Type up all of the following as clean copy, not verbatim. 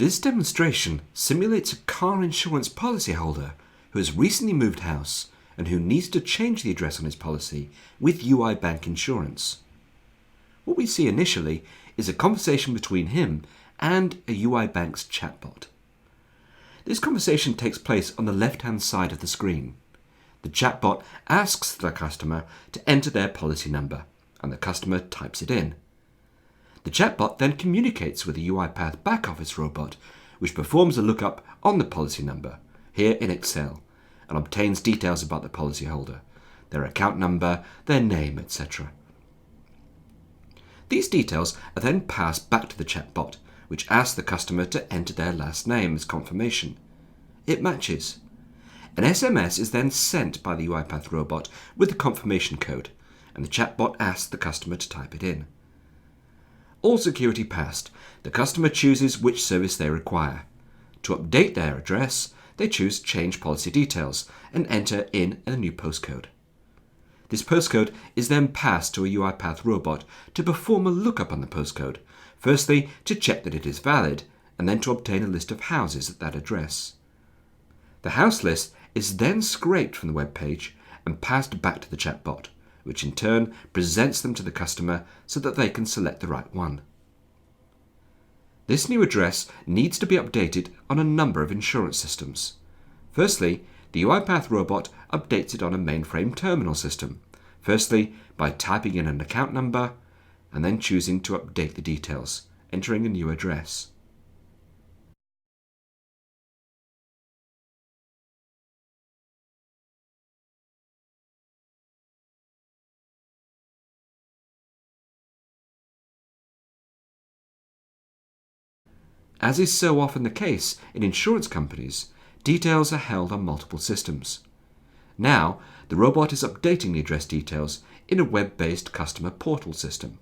This demonstration simulates a car insurance policyholder who has recently moved house and who needs to change the address on his policy with UI Bank Insurance. What we see initially is a conversation between him and a UI Bank's chatbot. This conversation takes place on the left-hand side of the screen. The chatbot asks the customer to enter their policy number, and the customer types it in. The chatbot then communicates with the UiPath back-office robot, which performs a lookup on the policy number, here in Excel, and obtains details about the policyholder, their account number, their name, etc. These details are then passed back to the chatbot, which asks the customer to enter their last name as confirmation. It matches. An SMS is then sent by the UiPath robot with the confirmation code, and the chatbot asks the customer to type it in. All security passed, the customer chooses which service they require. To update their address, they choose Change Policy Details and enter in a new postcode. This postcode is then passed to a UiPath robot to perform a lookup on the postcode, firstly to check that it is valid, and then to obtain a list of houses at that address. The house list is then scraped from the web page and passed back to the chatbot, which in turn presents them to the customer so that they can select the right one. This new address needs to be updated on a number of insurance systems. Firstly, the UiPath robot updates it on a mainframe terminal system, firstly by typing in an account number and then choosing to update the details, entering a new address. As is so often the case in insurance companies, details are held on multiple systems. Now, the robot is updating the address details in a web-based customer portal system.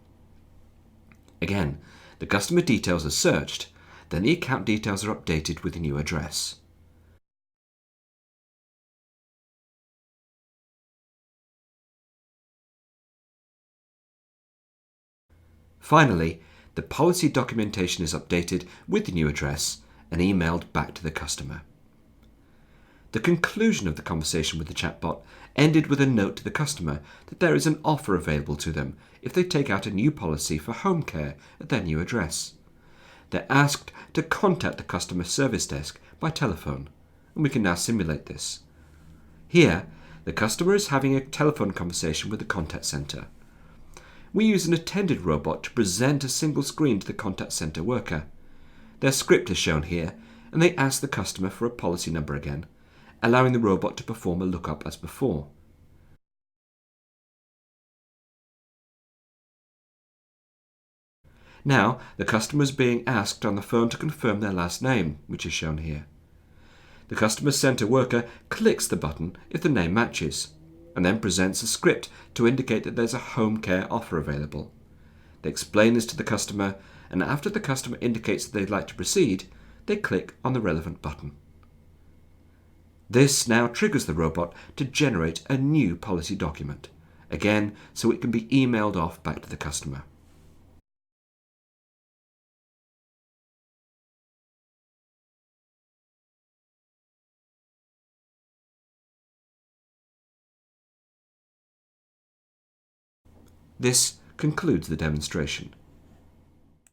Again, the customer details are searched, then the account details are updated with the new address. Finally, the policy documentation is updated with the new address and emailed back to the customer. The conclusion of the conversation with the chatbot ended with a note to the customer that there is an offer available to them if they take out a new policy for home care at their new address. They're asked to contact the customer service desk by telephone, and we can now simulate this. Here, the customer is having a telephone conversation with the contact center. We use an attended robot to present a single screen to the contact center worker. Their script is shown here, and they ask the customer for a policy number again, allowing the robot to perform a lookup as before. Now, the customer is being asked on the phone to confirm their last name, which is shown here. The customer center worker clicks the button if the name matches, and then presents a script to indicate that there's a home care offer available. They explain this to the customer, and after the customer indicates that they'd like to proceed, they click on the relevant button. This now triggers the robot to generate a new policy document, again so it can be emailed off back to the customer. This concludes the demonstration.